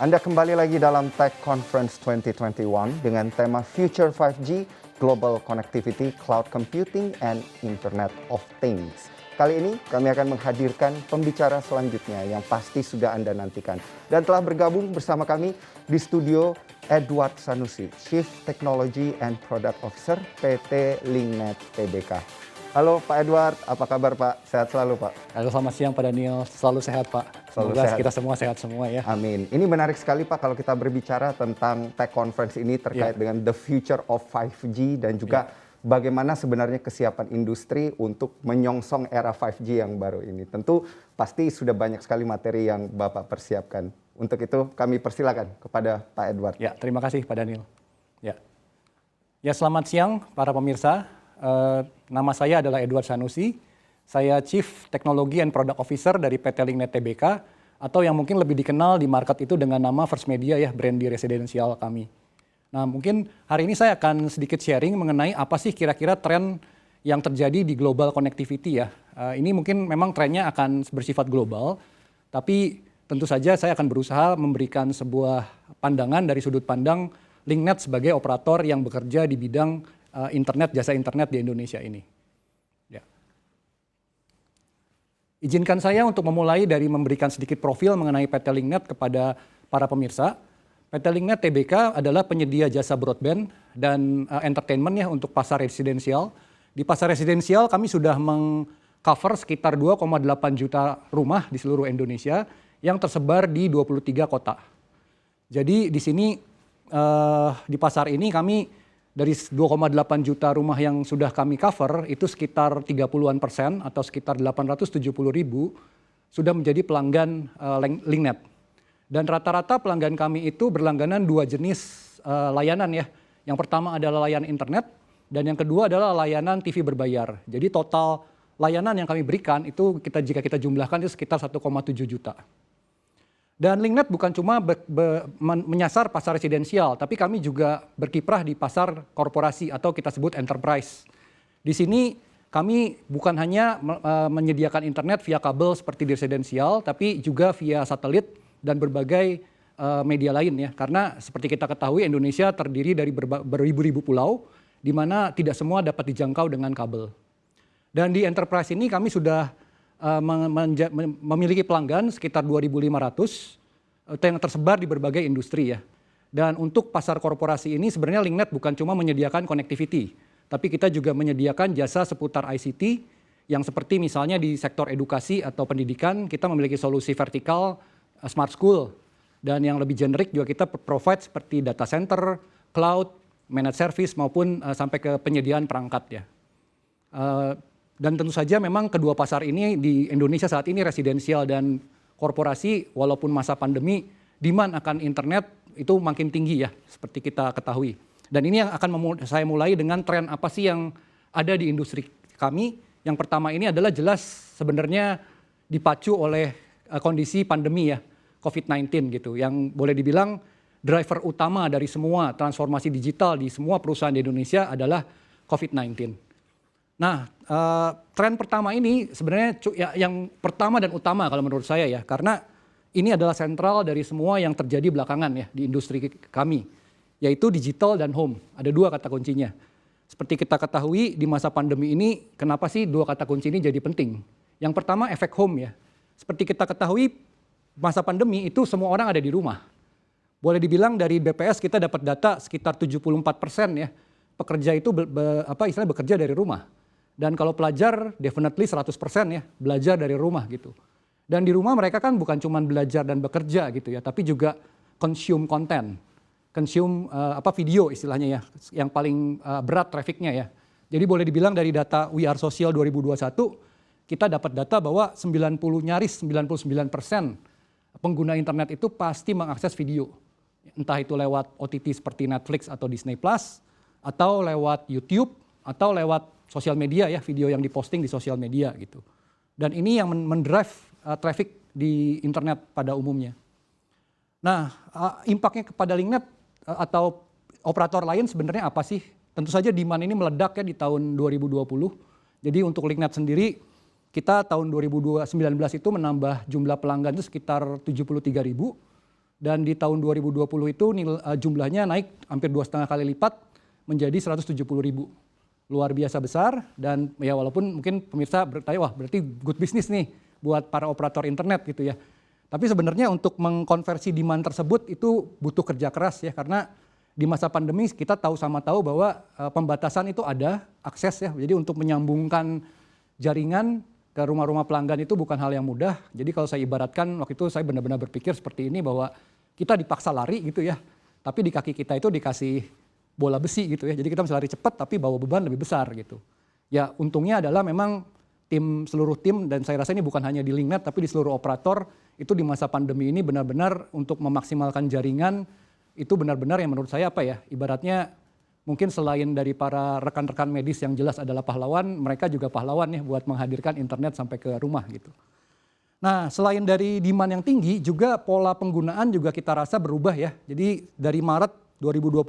Anda kembali lagi dalam Tech Conference 2021 dengan tema Future 5G, Global Connectivity, Cloud Computing, and Internet of Things. Kali ini kami akan menghadirkan pembicara selanjutnya yang pasti sudah Anda nantikan. Dan telah bergabung bersama kami di studio Edward Sanusi, Chief Technology and Product Officer PT Linknet Tbk. Halo Pak Edward, apa kabar Pak? Sehat selalu Pak? Halo, selamat siang Pak Daniel, selalu sehat Pak. Semoga kita semua sehat semua ya. Amin. Ini menarik sekali Pak kalau kita berbicara tentang Tech Conference ini terkait dengan the future of 5G dan juga bagaimana sebenarnya kesiapan industri untuk menyongsong era 5G yang baru ini. Tentu pasti sudah banyak sekali materi yang Bapak persiapkan. Untuk itu kami persilakan kepada Pak Edward. Ya, terima kasih Pak Daniel. Ya, selamat siang para pemirsa. Nama saya adalah Edward Sanusi. Saya Chief Technology and Product Officer dari PT Linknet Tbk, atau yang mungkin lebih dikenal di market itu dengan nama First Media ya, brand di residensial kami. Nah, mungkin hari ini saya akan sedikit sharing mengenai apa sih kira-kira tren yang terjadi di global connectivity ya. Ini mungkin memang trennya akan bersifat global, tapi tentu saja saya akan berusaha memberikan sebuah pandangan dari sudut pandang Linknet sebagai operator yang bekerja di bidang internet, jasa internet di Indonesia ini. Ya. Izinkan saya untuk memulai dari memberikan sedikit profil mengenai PT Linknet kepada para pemirsa. PT Linknet Tbk adalah penyedia jasa broadband dan entertainment ya untuk pasar residensial. Di pasar residensial kami sudah mengcover sekitar 2,8 juta rumah di seluruh Indonesia yang tersebar di 23 kota. Jadi di sini di pasar ini kami dari 2,8 juta rumah yang sudah kami cover, itu sekitar 30% atau sekitar 870.000 sudah menjadi pelanggan Linknet. Dan rata-rata pelanggan kami itu berlangganan dua jenis layanan ya. Yang pertama adalah layanan internet, dan yang kedua adalah layanan TV berbayar. Jadi total layanan yang kami berikan itu jika kita jumlahkan itu sekitar 1,7 juta. Dan Linknet bukan cuma menyasar pasar residensial, tapi kami juga berkiprah di pasar korporasi atau kita sebut enterprise. Di sini kami bukan hanya menyediakan internet via kabel seperti di residensial, tapi juga via satelit dan berbagai media lain ya. Karena seperti kita ketahui Indonesia terdiri dari beribu-ribu pulau, di mana tidak semua dapat dijangkau dengan kabel. Dan di enterprise ini kami sudah memiliki pelanggan sekitar 2.500 yang tersebar di berbagai industri ya. Dan untuk pasar korporasi ini sebenarnya Linknet bukan cuma menyediakan connectivity, tapi kita juga menyediakan jasa seputar ICT yang seperti misalnya di sektor edukasi atau pendidikan kita memiliki solusi vertikal smart school, dan yang lebih generik juga kita provide seperti data center, cloud, managed service maupun sampai ke penyediaan perangkat ya. Dan tentu saja memang kedua pasar ini di Indonesia saat ini residensial dan korporasi, walaupun masa pandemi, demand akan internet itu makin tinggi ya, seperti kita ketahui. Dan ini yang akan saya mulai dengan tren apa sih yang ada di industri kami. Yang pertama ini adalah jelas sebenarnya dipacu oleh kondisi pandemi ya, COVID-19 gitu, yang boleh dibilang driver utama dari semua transformasi digital di semua perusahaan di Indonesia adalah COVID-19. Nah, tren pertama ini sebenarnya yang pertama dan utama kalau menurut saya ya, karena ini adalah sentral dari semua yang terjadi belakangan ya di industri kami, yaitu digital dan home. Ada dua kata kuncinya. Seperti kita ketahui di masa pandemi ini, kenapa sih dua kata kunci ini jadi penting? Yang pertama efek home ya. Seperti kita ketahui masa pandemi itu semua orang ada di rumah. Boleh dibilang dari BPS kita dapat data sekitar 74% ya pekerja itu istilahnya bekerja dari rumah. Dan kalau pelajar definitely 100% ya belajar dari rumah gitu. Dan di rumah mereka kan bukan cuma belajar dan bekerja gitu ya, tapi juga consume konten, consume video istilahnya ya, yang paling berat trafficnya ya. Jadi boleh dibilang dari data We Are Social 2021 kita dapat data bahwa nyaris 99% pengguna internet itu pasti mengakses video. Entah itu lewat OTT seperti Netflix atau Disney Plus, atau lewat YouTube, atau lewat sosial media ya, video yang diposting di sosial media gitu. Dan ini yang mendrive traffic di internet pada umumnya. Nah, impact-nya kepada Linknet atau operator lain sebenarnya apa sih? Tentu saja demand ini meledak ya di tahun 2020. Jadi untuk Linknet sendiri, kita tahun 2019 itu menambah jumlah pelanggan itu sekitar 73.000. Dan di tahun 2020 itu jumlahnya naik hampir 2,5 kali lipat menjadi 170.000. Luar biasa besar, dan ya walaupun mungkin pemirsa bertanya, wah berarti good business nih buat para operator internet gitu ya. Tapi sebenarnya untuk mengkonversi demand tersebut itu butuh kerja keras ya, karena di masa pandemi kita tahu bahwa pembatasan itu ada, akses ya. Jadi untuk menyambungkan jaringan ke rumah-rumah pelanggan itu bukan hal yang mudah. Jadi kalau saya ibaratkan waktu itu saya benar-benar berpikir seperti ini, bahwa kita dipaksa lari gitu ya, tapi di kaki kita itu dikasih bola besi gitu ya. Jadi kita bisa lari cepat tapi bawa beban lebih besar gitu. Ya untungnya adalah memang seluruh tim, dan saya rasa ini bukan hanya di Linknet tapi di seluruh operator itu di masa pandemi ini benar-benar untuk memaksimalkan jaringan itu benar-benar yang menurut saya ibaratnya mungkin selain dari para rekan-rekan medis yang jelas adalah pahlawan, mereka juga pahlawan ya buat menghadirkan internet sampai ke rumah gitu. Nah, selain dari demand yang tinggi, juga pola penggunaan juga kita rasa berubah ya. Jadi dari Maret 2020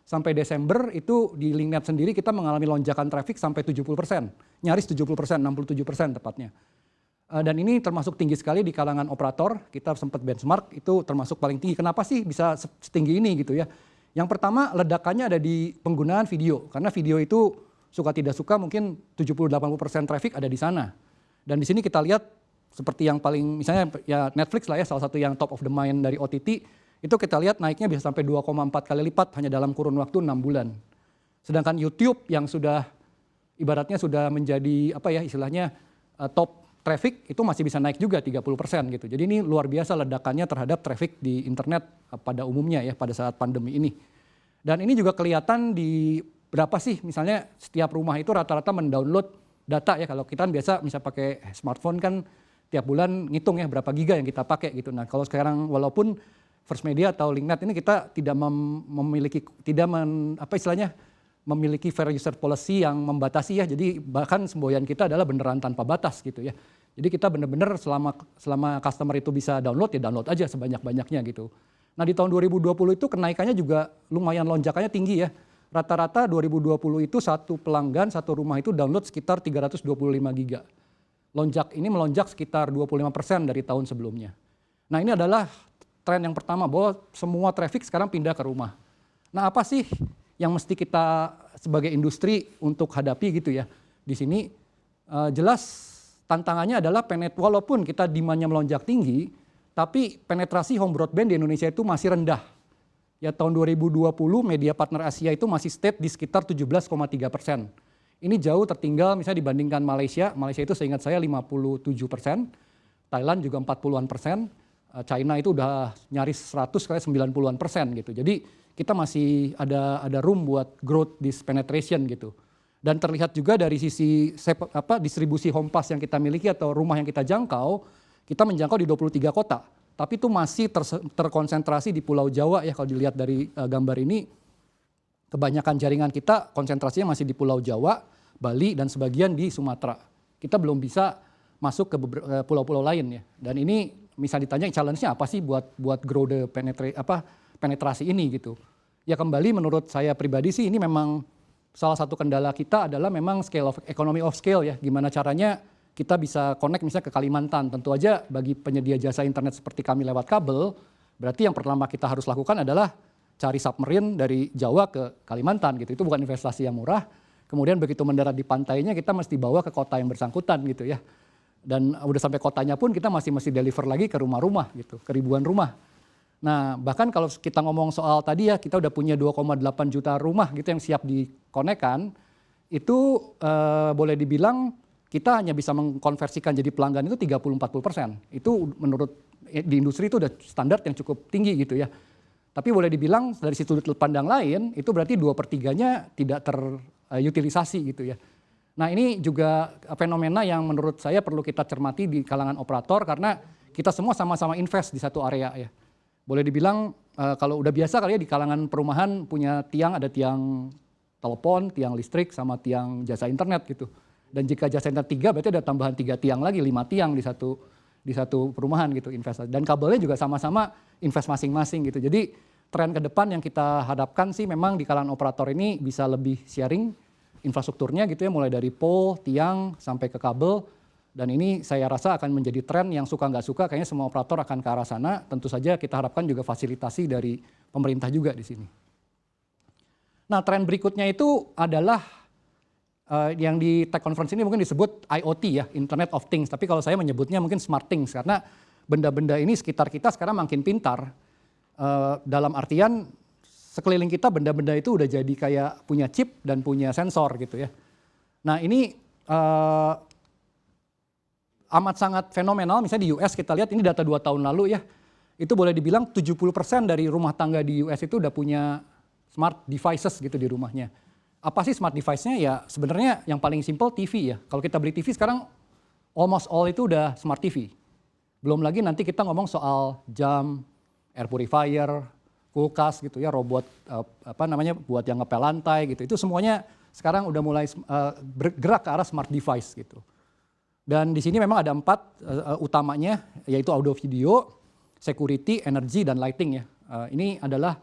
sampai Desember itu di Linknet sendiri kita mengalami lonjakan traffic sampai 70%, nyaris 70%, 67% tepatnya. Dan ini termasuk tinggi sekali di kalangan operator, kita sempat benchmark itu termasuk paling tinggi. Kenapa sih bisa setinggi ini gitu ya? Yang pertama ledakannya ada di penggunaan video, karena video itu suka tidak suka mungkin 70-80% traffic ada di sana. Dan di sini kita lihat seperti yang paling misalnya ya Netflix lah ya, salah satu yang top of the mind dari OTT, itu kita lihat naiknya bisa sampai 2,4 kali lipat hanya dalam kurun waktu 6 bulan. Sedangkan YouTube yang sudah ibaratnya sudah menjadi istilahnya top traffic itu masih bisa naik juga 30% gitu. Jadi ini luar biasa ledakannya terhadap traffic di internet pada umumnya ya pada saat pandemi ini. Dan ini juga kelihatan di berapa sih misalnya setiap rumah itu rata-rata mendownload data ya. Kalau kita biasa bisa pakai smartphone kan tiap bulan ngitung ya berapa giga yang kita pakai gitu. Nah kalau sekarang walaupun First Media atau Linknet ini kita tidak memiliki fair user policy yang membatasi ya. Jadi bahkan semboyan kita adalah beneran tanpa batas gitu ya. Jadi kita benar-benar selama customer itu bisa download ya download aja sebanyak-banyaknya gitu. Nah di tahun 2020 itu kenaikannya juga lumayan lonjakannya tinggi ya. Rata-rata 2020 itu satu pelanggan satu rumah itu download sekitar 325 giga. Ini melonjak sekitar 25% dari tahun sebelumnya. Nah ini adalah tren yang pertama bahwa semua traffic sekarang pindah ke rumah. Nah apa sih yang mesti kita sebagai industri untuk hadapi gitu ya. Di sini jelas tantangannya adalah walaupun kita demand-nya melonjak tinggi, tapi penetrasi home broadband di Indonesia itu masih rendah. Ya tahun 2020 media partner Asia itu masih stay di sekitar 17,3%. Ini jauh tertinggal misalnya dibandingkan Malaysia. Malaysia itu seingat saya 57%, Thailand juga 40-an%, China itu udah nyaris 100 kali 90-an% gitu. Jadi kita masih ada room buat growth this penetration gitu. Dan terlihat juga dari sisi distribusi home pass yang kita miliki atau rumah yang kita jangkau, kita menjangkau di 23 kota. Tapi itu masih terkonsentrasi di Pulau Jawa ya kalau dilihat dari gambar ini. Kebanyakan jaringan kita konsentrasinya masih di Pulau Jawa, Bali, dan sebagian di Sumatera. Kita belum bisa masuk ke pulau-pulau lain ya. Dan ini misal ditanya challenge-nya apa sih buat grow the penetrasi ini gitu. Ya kembali menurut saya pribadi sih ini memang salah satu kendala kita adalah memang economy of scale ya. Gimana caranya kita bisa connect misalnya ke Kalimantan. Tentu aja bagi penyedia jasa internet seperti kami lewat kabel, berarti yang pertama kita harus lakukan adalah cari submarine dari Jawa ke Kalimantan gitu. Itu bukan investasi yang murah. Kemudian begitu mendarat di pantainya kita mesti bawa ke kota yang bersangkutan gitu ya. Dan udah sampai kotanya pun kita masih deliver lagi ke rumah-rumah gitu, ke ribuan rumah. Nah bahkan kalau kita ngomong soal tadi ya kita udah punya 2,8 juta rumah gitu yang siap dikonekkan. Itu boleh dibilang kita hanya bisa mengkonversikan jadi pelanggan itu 30-40%. Itu menurut di industri itu udah standar yang cukup tinggi gitu ya. Tapi boleh dibilang dari sudut pandang lain itu berarti 2/3-nya tidak terutilisasi gitu ya. Nah ini juga fenomena yang menurut saya perlu kita cermati di kalangan operator karena kita semua sama-sama invest di satu area ya. Boleh dibilang kalau udah biasa kali ya di kalangan perumahan punya ada tiang telepon, tiang listrik sama tiang jasa internet gitu. Dan jika jasa internet 3 berarti ada tambahan 3 tiang lagi, 5 tiang di satu perumahan gitu investasi. Dan kabelnya juga sama-sama invest masing-masing gitu. Jadi tren ke depan yang kita hadapkan sih memang di kalangan operator ini bisa lebih sharing infrastrukturnya gitu ya, mulai dari pole, tiang sampai ke kabel. Dan ini saya rasa akan menjadi tren yang suka nggak suka, kayaknya semua operator akan ke arah sana. Tentu saja kita harapkan juga fasilitasi dari pemerintah juga di sini. Nah, tren berikutnya itu adalah yang di Tech Conference ini mungkin disebut IoT ya, Internet of Things. Tapi kalau saya menyebutnya mungkin Smart Things, karena benda-benda ini sekitar kita sekarang makin pintar. Dalam artian sekeliling kita benda-benda itu udah jadi kayak punya chip dan punya sensor gitu ya. Nah ini amat sangat fenomenal. Misalnya di US kita lihat ini data 2 tahun lalu ya, itu boleh dibilang 70% dari rumah tangga di US itu udah punya smart devices gitu di rumahnya. Apa sih smart device-nya? Ya sebenarnya yang paling simple TV ya. Kalau kita beli TV sekarang almost all itu udah smart TV. Belum lagi nanti kita ngomong soal jam, air purifier, kulkas gitu ya, robot buat yang ngepel lantai gitu. Itu semuanya sekarang udah mulai bergerak ke arah smart device gitu. Dan di sini memang ada 4 utamanya, yaitu audio video, security, energy, dan lighting ya. Ini adalah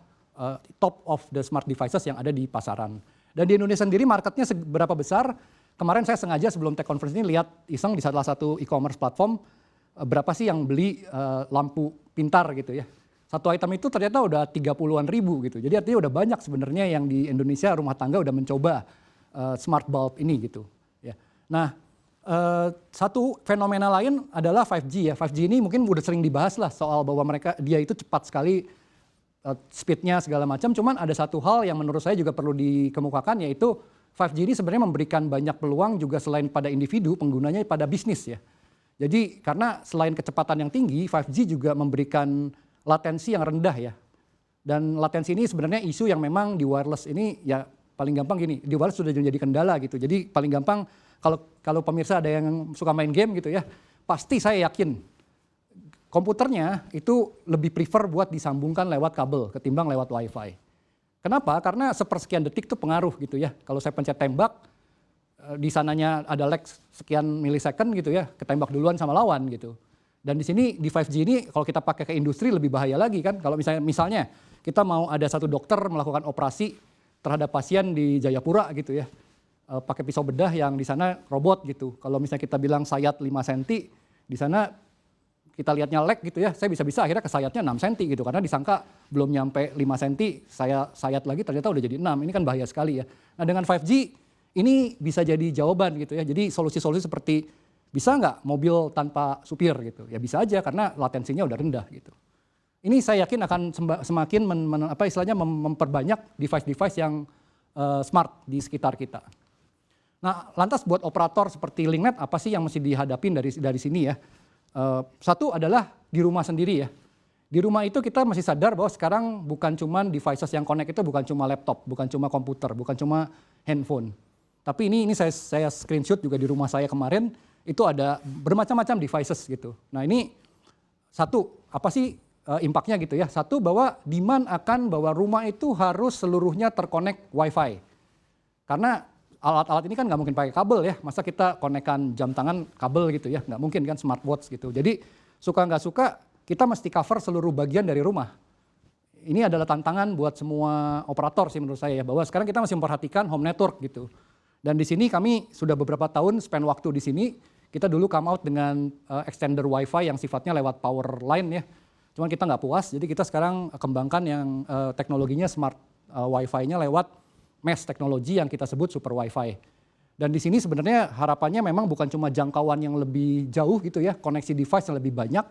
top of the smart devices yang ada di pasaran. Dan di Indonesia sendiri marketnya seberapa besar? Kemarin saya sengaja sebelum Tech Conference ini lihat iseng di salah satu e-commerce platform, berapa sih yang beli lampu pintar gitu ya. Satu item itu ternyata udah 30-an ribu gitu. Jadi artinya udah banyak sebenarnya yang di Indonesia rumah tangga udah mencoba smart bulb ini gitu. Ya. Nah, satu fenomena lain adalah 5G ya. 5G ini mungkin udah sering dibahas lah soal bahwa dia itu cepat sekali speednya segala macam. Cuman ada satu hal yang menurut saya juga perlu dikemukakan, yaitu 5G ini sebenarnya memberikan banyak peluang juga selain pada individu, penggunanya pada bisnis ya. Jadi karena selain kecepatan yang tinggi, 5G juga memberikan latensi yang rendah ya. Dan latensi ini sebenarnya isu yang memang di wireless ini ya paling gampang gini, di wireless sudah menjadi kendala gitu. Jadi paling gampang kalau pemirsa ada yang suka main game gitu ya, pasti saya yakin komputernya itu lebih prefer buat disambungkan lewat kabel ketimbang lewat wifi. Kenapa? Karena sepersekian detik itu pengaruh gitu ya. Kalau saya pencet tembak, di sananya ada lag sekian milisecond gitu ya, ketembak duluan sama lawan gitu. Dan di sini di 5G ini kalau kita pakai ke industri lebih bahaya lagi kan. Kalau misalnya kita mau ada satu dokter melakukan operasi terhadap pasien di Jayapura gitu ya, pakai pisau bedah yang di sana robot gitu. Kalau misalnya kita bilang sayat 5 cm, di sana kita lihatnya lag gitu ya, saya bisa-bisa akhirnya ke sayatnya 6 cm gitu. Karena disangka belum nyampe 5 cm, saya sayat lagi ternyata udah jadi 6. Ini kan bahaya sekali ya. Nah dengan 5G ini bisa jadi jawaban gitu ya. Jadi solusi-solusi seperti bisa nggak mobil tanpa supir gitu? Ya bisa aja karena latensinya udah rendah gitu. Ini saya yakin akan semakin memperbanyak device-device yang smart di sekitar kita. Nah lantas buat operator seperti Linknet apa sih yang mesti dihadapin dari sini ya? Satu adalah di rumah sendiri ya. Di rumah itu kita masih sadar bahwa sekarang bukan cuma devices yang connect itu bukan cuma laptop, bukan cuma komputer, bukan cuma handphone. Tapi ini saya screenshot juga di rumah saya kemarin, itu ada bermacam-macam devices gitu. Nah ini satu, apa sih impactnya gitu ya. Satu bahwa demand akan bahwa rumah itu harus seluruhnya terkonek wifi. Karena alat-alat ini kan nggak mungkin pakai kabel ya, masa kita konekkan jam tangan kabel gitu ya, nggak mungkin kan smartwatch gitu. Jadi suka nggak suka kita mesti cover seluruh bagian dari rumah. Ini adalah tantangan buat semua operator sih menurut saya ya, bahwa sekarang kita masih memperhatikan home network gitu. Dan di sini kami sudah beberapa tahun spend waktu di sini, kita dulu come out dengan extender wifi yang sifatnya lewat power line ya. Cuman kita nggak puas, jadi kita sekarang kembangkan yang teknologinya smart wifi-nya lewat mesh teknologi yang kita sebut super wifi. Dan di sini sebenarnya harapannya memang bukan cuma jangkauan yang lebih jauh gitu ya, koneksi device yang lebih banyak,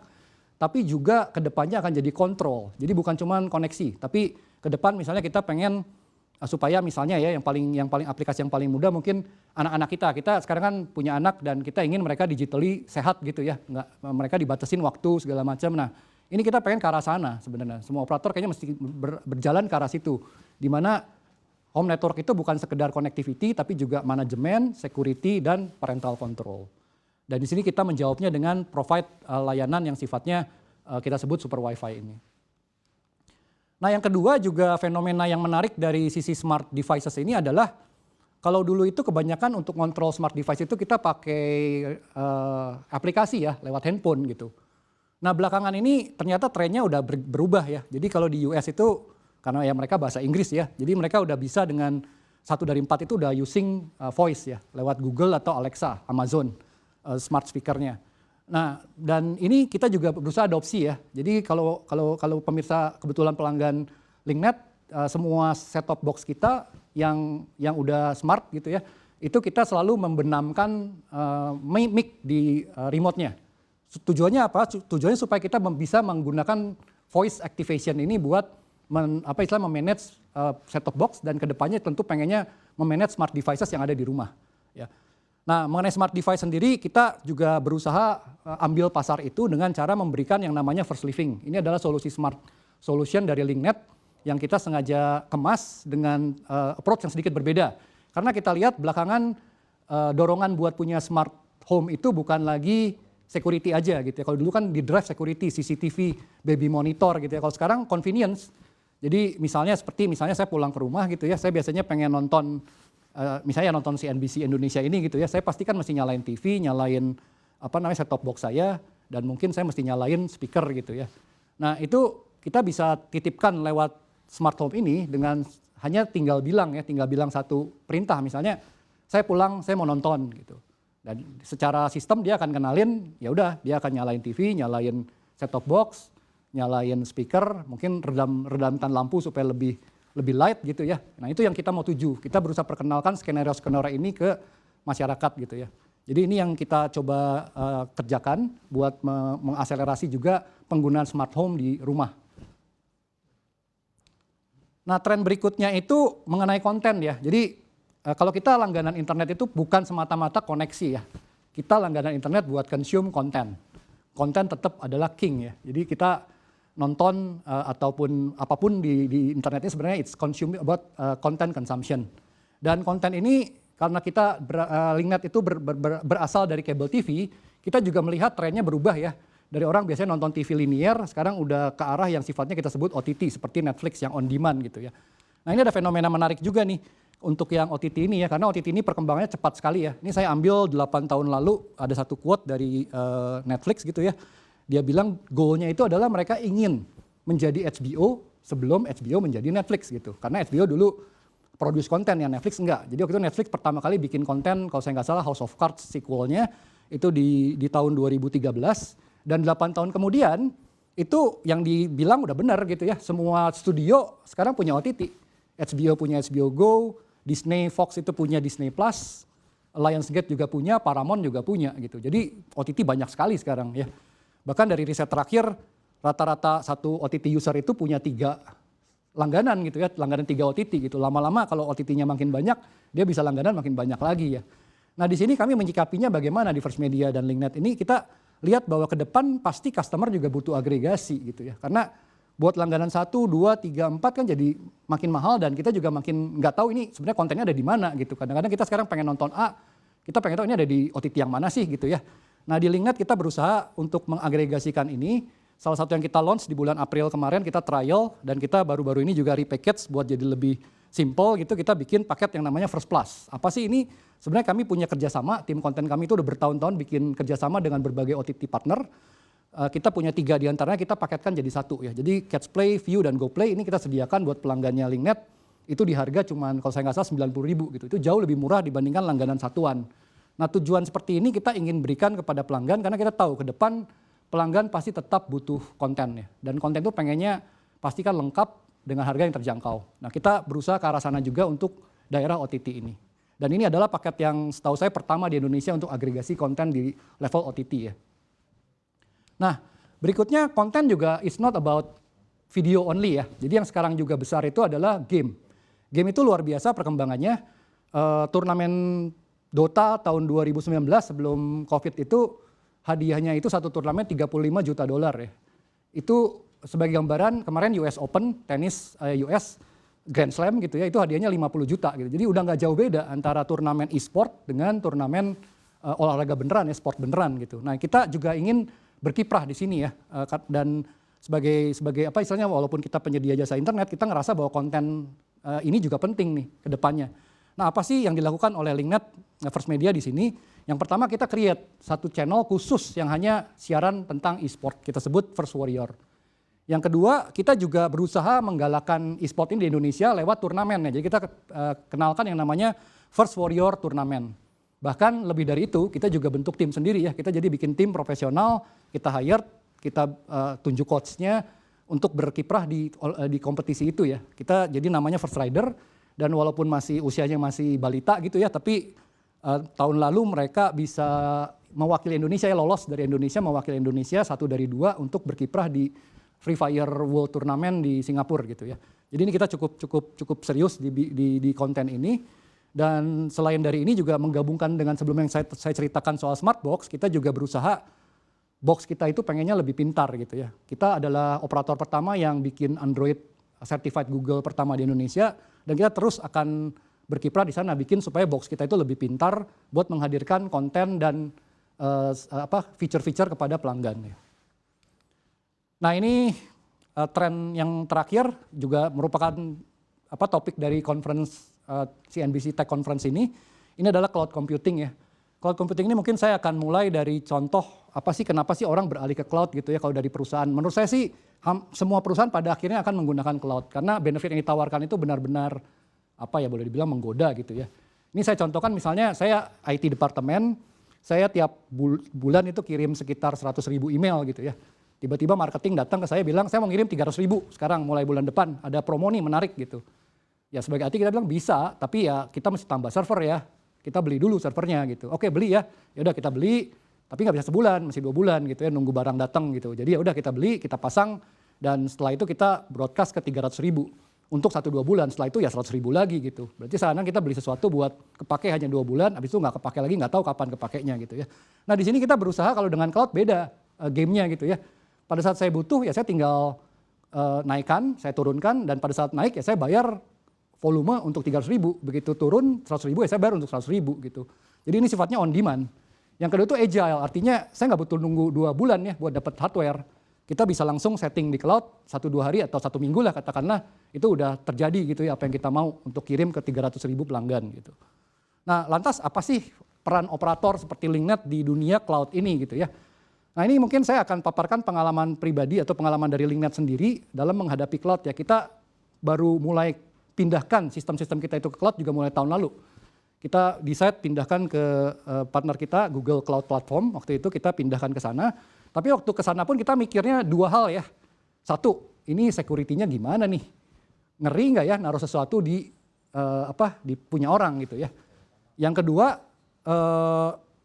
tapi juga ke depannya akan jadi kontrol. Jadi bukan cuma koneksi, tapi ke depan misalnya kita pengen supaya misalnya ya yang paling aplikasi yang paling mudah mungkin anak-anak kita sekarang kan punya anak dan kita ingin mereka digitally sehat gitu ya, nggak mereka dibatasin waktu segala macam. Nah ini kita pengen ke arah sana sebenarnya. Semua operator kayaknya mesti berjalan ke arah situ, di mana home network itu bukan sekedar connectivity, tapi juga manajemen, security, dan parental control. Dan di sini kita menjawabnya dengan provide layanan yang sifatnya kita sebut super wifi ini. Nah yang kedua juga fenomena yang menarik dari sisi smart devices ini adalah, kalau dulu itu kebanyakan untuk kontrol smart device itu kita pakai aplikasi ya, lewat handphone gitu. Nah belakangan ini ternyata trennya udah berubah ya. Jadi kalau di US itu, karena ya mereka bahasa Inggris ya, jadi mereka udah bisa dengan 1 dari 4 itu udah using voice ya, lewat Google atau Alexa, Amazon. smart speakernya. Nah, dan ini kita juga berusaha adopsi ya. Jadi kalau pemirsa kebetulan pelanggan LinkNet, semua set-top box kita yang udah smart gitu ya, itu kita selalu membenamkan mic di remote-nya. Tujuannya apa? Tujuannya supaya kita bisa menggunakan voice activation ini buat memanage set-top box, dan kedepannya tentu pengennya memanage smart devices yang ada di rumah. Ya. Nah, mengenai smart device sendiri, kita juga berusaha ambil pasar itu dengan cara memberikan yang namanya First Living. Ini adalah solusi smart solution dari LinkNet yang kita sengaja kemas dengan approach yang sedikit berbeda. Karena kita lihat belakangan dorongan buat punya smart home itu bukan lagi security aja gitu ya. Kalau dulu kan di drive security, CCTV, baby monitor gitu ya. Kalau sekarang convenience. Jadi misalnya saya pulang ke rumah gitu ya, saya biasanya pengen nonton misalnya nonton CNBC Indonesia ini gitu ya, saya pastikan mesti nyalain TV, nyalain set-top box saya, dan mungkin saya mesti nyalain speaker gitu ya. Nah itu kita bisa titipkan lewat smart home ini dengan hanya tinggal bilang satu perintah, misalnya saya pulang, saya mau nonton gitu. Dan secara sistem dia akan kenalin, ya udah dia akan nyalain TV, nyalain set-top box, nyalain speaker, mungkin redamkan lampu supaya lebih light gitu ya. Nah itu yang kita mau tuju. Kita berusaha perkenalkan skenario-skenario ini ke masyarakat gitu ya. Jadi ini yang kita coba kerjakan buat mengakselerasi juga penggunaan smart home di rumah. Nah tren berikutnya itu mengenai konten ya. Jadi kalau kita langganan internet itu bukan semata-mata koneksi ya. Kita langganan internet buat consume konten. Konten tetap adalah king ya. Jadi kita nonton ataupun apapun di internet ini sebenarnya it's consuming about content consumption. Dan konten ini karena kita LinkNet itu berasal dari cable TV, kita juga melihat trennya berubah ya. Dari orang biasanya nonton TV linear, sekarang udah ke arah yang sifatnya kita sebut OTT seperti Netflix yang on demand gitu ya. Nah ini ada fenomena menarik juga nih untuk yang OTT ini ya, karena OTT ini perkembangannya cepat sekali ya. Ini saya ambil 8 tahun lalu, ada satu quote dari Netflix gitu ya. Dia bilang goalnya itu adalah mereka ingin menjadi HBO sebelum HBO menjadi Netflix gitu. Karena HBO dulu produce konten, ya Netflix enggak. Jadi waktu itu Netflix pertama kali bikin konten, kalau saya nggak salah House of Cards sequelnya, itu di tahun 2013. Dan 8 tahun kemudian, itu yang dibilang udah benar gitu ya. Semua studio sekarang punya OTT. HBO punya HBO Go, Disney, Fox itu punya Disney Plus, Lionsgate juga punya, Paramount juga punya gitu. Jadi OTT banyak sekali sekarang ya. Bahkan dari riset terakhir, rata-rata satu OTT user itu punya 3 langganan gitu ya, langganan 3 OTT gitu. Lama-lama kalau OTT-nya makin banyak, dia bisa langganan makin banyak lagi ya. Nah di sini kami menyikapinya bagaimana di First Media dan LinkNet ini, kita lihat bahwa ke depan pasti customer juga butuh agregasi gitu ya. Karena buat langganan 1, 2, 3, 4 kan jadi makin mahal, dan kita juga makin nggak tahu ini sebenarnya kontennya ada di mana gitu. Kadang-kadang kita sekarang pengen nonton A, kita pengen tahu ini ada di OTT yang mana sih gitu ya. Nah di LinkNet kita berusaha untuk mengagregasikan ini. Salah satu yang kita launch di bulan April kemarin, kita trial, dan kita baru-baru ini juga repackage buat jadi lebih simple gitu. Kita bikin paket yang namanya First Plus. Apa sih ini? Sebenarnya kami punya kerjasama, tim konten kami itu udah bertahun-tahun bikin kerjasama dengan berbagai OTT partner. Kita punya 3 diantaranya kita paketkan jadi 1 ya. Jadi Catch Play, View, dan GoPlay ini kita sediakan buat pelanggannya LinkNet. Itu di harga cuman kalau saya nggak salah 90.000 gitu. Itu jauh lebih murah dibandingkan langganan satuan. Nah tujuan seperti ini kita ingin berikan kepada pelanggan karena kita tahu ke depan pelanggan pasti tetap butuh konten ya. Dan konten itu pengennya pastikan lengkap dengan harga yang terjangkau. Nah kita berusaha ke arah sana juga untuk daerah OTT ini. Dan ini adalah paket yang setahu saya pertama di Indonesia untuk agregasi konten di level OTT ya. Nah berikutnya konten juga is not about video only ya. Jadi yang sekarang juga besar itu adalah game. Game itu luar biasa perkembangannya. Turnamen Dota tahun 2019 sebelum COVID itu hadiahnya itu satu turnamen $35 juta ya. Itu sebagai gambaran kemarin US Open tenis US Grand Slam gitu ya, itu hadiahnya 50 juta gitu. Jadi udah nggak jauh beda antara turnamen e-sport dengan turnamen olahraga beneran ya, sport beneran gitu. Nah kita juga ingin berkiprah di sini ya, dan sebagai apa istilahnya, walaupun kita penyedia jasa internet, kita ngerasa bahwa konten ini juga penting nih ke depannya. Nah apa sih yang dilakukan oleh LinkNet First Media di sini? Yang pertama kita create satu channel khusus yang hanya siaran tentang e-sport, kita sebut First Warrior. Yang kedua kita juga berusaha menggalakkan e-sport ini di Indonesia lewat turnamen ya. Jadi kita kenalkan yang namanya First Warrior Turnamen. Bahkan lebih dari itu, kita juga bentuk tim sendiri ya. Kita jadi bikin tim profesional, kita hire, kita tunjuk coachnya untuk berkiprah di kompetisi itu ya. Kita jadi namanya First Rider, dan walaupun usianya masih balita gitu ya, tapi tahun lalu mereka bisa mewakili Indonesia ya, lolos dari Indonesia, mewakili Indonesia 1 dari 2 untuk berkiprah di Free Fire World Tournament di Singapura gitu ya. Jadi ini kita cukup serius di konten ini. Dan selain dari ini juga menggabungkan dengan sebelum yang saya ceritakan soal smart box, kita juga berusaha box kita itu pengennya lebih pintar gitu ya. Kita adalah operator pertama yang bikin Android Certified Google pertama di Indonesia, dan kita terus akan berkiprah di sana bikin supaya box kita itu lebih pintar buat menghadirkan konten dan feature-feature kepada pelanggan ya. Nah ini tren yang terakhir juga merupakan topik dari conference CNBC Tech Conference ini adalah cloud computing ya. Cloud computing ini mungkin saya akan mulai dari contoh kenapa sih orang beralih ke cloud gitu ya kalau dari perusahaan. Menurut saya sih semua perusahaan pada akhirnya akan menggunakan cloud karena benefit yang ditawarkan itu benar-benar boleh dibilang menggoda gitu ya. Ini saya contohkan misalnya saya IT departemen, saya tiap bulan itu kirim sekitar 100.000 email gitu ya. Tiba-tiba marketing datang ke saya bilang saya mau ngirim 300.000 sekarang mulai bulan depan, ada promo nih menarik gitu. Ya sebagai IT kita bilang bisa, tapi ya kita mesti tambah server ya. Kita beli dulu servernya gitu. Oke beli ya, udah kita beli, tapi nggak bisa sebulan, masih 2 bulan gitu ya, nunggu barang datang gitu. Jadi ya udah kita beli, kita pasang, dan setelah itu kita broadcast ke 300.000 untuk 1-2 bulan. Setelah itu ya 100.000 lagi gitu. Berarti sekarang kita beli sesuatu buat kepake hanya 2 bulan, habis itu nggak kepake lagi, nggak tahu kapan kepakainya gitu ya. Nah di sini kita berusaha kalau dengan cloud beda gamenya gitu ya. Pada saat saya butuh ya saya tinggal naikkan, saya turunkan, dan pada saat naik ya saya bayar volume untuk 300.000, begitu turun 100.000 ya saya bayar untuk 100.000 gitu. Jadi ini sifatnya on demand. Yang kedua itu agile, artinya saya nggak butuh nunggu 2 bulan ya buat dapat hardware. Kita bisa langsung setting di cloud 1-2 hari atau 1 minggu lah katakanlah, itu udah terjadi gitu ya apa yang kita mau untuk kirim ke 300.000 pelanggan gitu. Nah lantas apa sih peran operator seperti LinkNet di dunia cloud ini gitu ya. Nah ini mungkin saya akan paparkan pengalaman pribadi atau pengalaman dari LinkNet sendiri dalam menghadapi cloud ya. Kita baru mulai pindahkan sistem-sistem kita itu ke cloud juga mulai tahun lalu. Kita decide pindahkan ke partner kita Google Cloud Platform, waktu itu kita pindahkan ke sana. Tapi waktu ke sana pun kita mikirnya 2 hal ya. 1, ini security-nya gimana nih? Ngeri nggak ya naruh sesuatu di punya orang gitu ya. Yang kedua,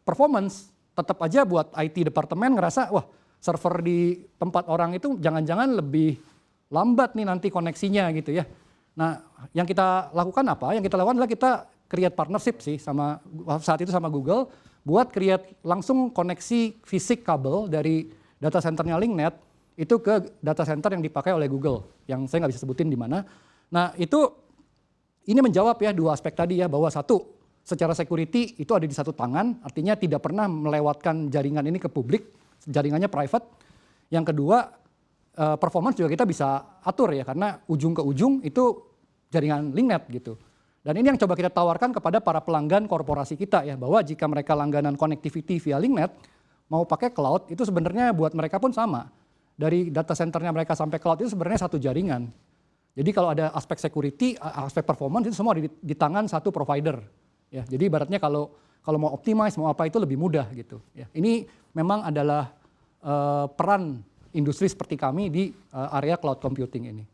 performance. Tetap aja buat IT departemen ngerasa wah server di tempat orang itu jangan-jangan lebih lambat nih nanti koneksinya gitu ya. Nah, yang kita lakukan apa? Yang kita lakukan adalah kita create partnership sih saat itu sama Google buat create langsung koneksi fisik kabel dari data centernya LinkNet itu ke data center yang dipakai oleh Google yang saya nggak bisa sebutin di mana. Nah, ini menjawab ya 2 aspek tadi ya, bahwa 1 secara security itu ada di satu tangan, artinya tidak pernah melewatkan jaringan ini ke publik, jaringannya private. Yang kedua, performance juga kita bisa atur ya, karena ujung ke ujung itu jaringan LinkNet gitu. Dan ini yang coba kita tawarkan kepada para pelanggan korporasi kita ya, bahwa jika mereka langganan connectivity via LinkNet, mau pakai cloud itu sebenarnya buat mereka pun sama. Dari data centernya mereka sampai cloud itu sebenarnya satu jaringan. Jadi kalau ada aspek security, aspek performance itu semua di tangan satu provider. Ya, jadi ibaratnya kalau mau optimize, mau apa itu lebih mudah gitu. Ya, ini memang adalah peran industri seperti kami di area cloud computing ini.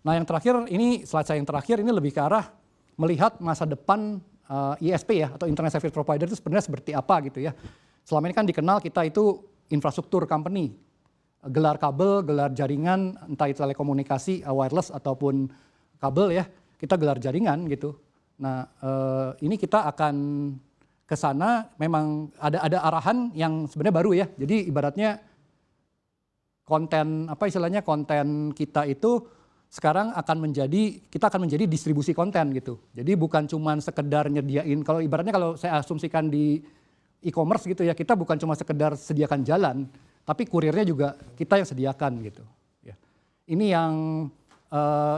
Nah yang terakhir, ini slide saya yang terakhir ini lebih ke arah melihat masa depan ISP ya, atau Internet Service Provider itu sebenarnya seperti apa gitu ya. Selama ini kan dikenal kita itu infrastruktur company, gelar kabel, gelar jaringan, entah itu telekomunikasi, wireless ataupun kabel ya, kita gelar jaringan gitu. Nah ini kita akan ke sana, memang ada arahan yang sebenarnya baru ya. Jadi ibaratnya konten konten kita itu sekarang kita akan menjadi distribusi konten gitu. Jadi bukan cuma sekedar nyediain, kalau ibaratnya kalau saya asumsikan di e-commerce gitu ya, kita bukan cuma sekedar sediakan jalan, tapi kurirnya juga kita yang sediakan gitu. Ya. Ini yang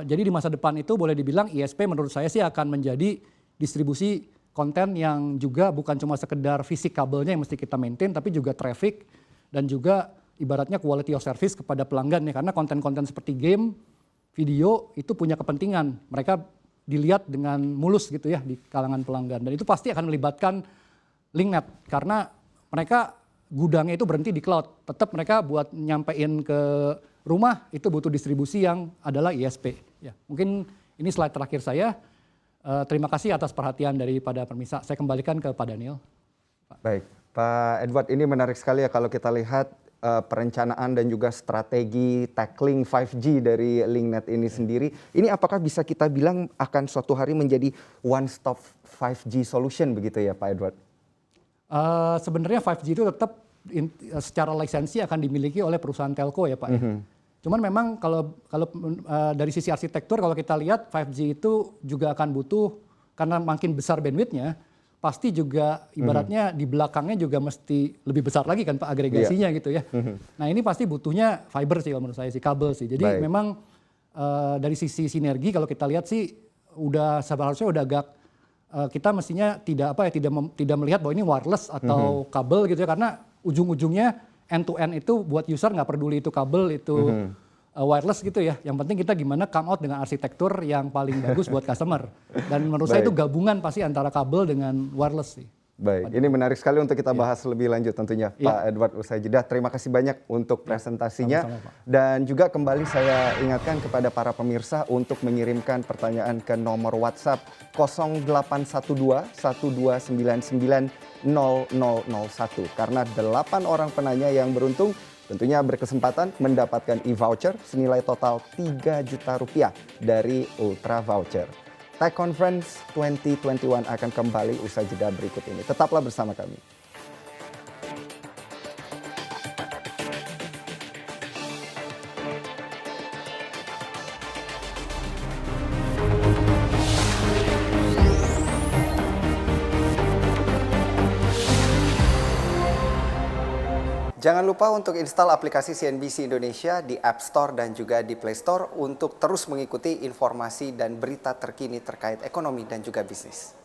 jadi di masa depan itu boleh dibilang ISP menurut saya sih akan menjadi distribusi konten yang juga bukan cuma sekedar fisik kabelnya yang mesti kita maintain, tapi juga traffic dan juga ibaratnya quality of service kepada pelanggan ya, karena konten-konten seperti game, video itu punya kepentingan. Mereka dilihat dengan mulus gitu ya di kalangan pelanggan. Dan itu pasti akan melibatkan LinkNet karena mereka gudangnya itu berhenti di cloud. Tetap mereka buat nyampein ke rumah itu butuh distribusi yang adalah ISP. Ya, mungkin ini slide terakhir saya. Terima kasih atas perhatian daripada pemirsa. Saya kembalikan ke Pak Daniel. Baik, Pak Edward, ini menarik sekali ya kalau kita lihat perencanaan dan juga strategi tackling 5G dari LinkNet ini sendiri. Ini apakah bisa kita bilang akan suatu hari menjadi one stop 5G solution begitu ya Pak Edward? Sebenarnya 5G itu tetap secara lisensi akan dimiliki oleh perusahaan telco ya Pak. Cuman memang kalau dari sisi arsitektur kalau kita lihat 5G itu juga akan butuh karena makin besar bandwidthnya pasti juga ibaratnya di belakangnya juga mesti lebih besar lagi kan Pak agregasinya gitu ya. Nah ini pasti butuhnya fiber sih kalau menurut saya sih, kabel sih. Jadi memang dari sisi sinergi kalau kita lihat sih seharusnya udah agak kita mestinya tidak melihat bahwa ini wireless atau kabel gitu ya karena ujung-ujungnya end to end itu buat user nggak peduli itu kabel itu wireless gitu ya. Yang penting kita gimana come out dengan arsitektur yang paling bagus buat customer. Dan menurut saya itu gabungan pasti antara kabel dengan wireless sih. Baik, ini menarik sekali untuk kita bahas lebih lanjut tentunya Pak Edward usai jeda. Terima kasih banyak untuk presentasinya. Sama-sama, Pak. Dan juga kembali saya ingatkan kepada para pemirsa untuk mengirimkan pertanyaan ke nomor WhatsApp 0812 1299 0001 karena 8 orang penanya yang beruntung tentunya berkesempatan mendapatkan e-voucher senilai total Rp3 juta dari Ultra Voucher. Tech Conference 2021 akan kembali usai jeda berikut ini. Tetaplah bersama kami. Jangan lupa untuk install aplikasi CNBC Indonesia di App Store dan juga di Play Store untuk terus mengikuti informasi dan berita terkini terkait ekonomi dan juga bisnis.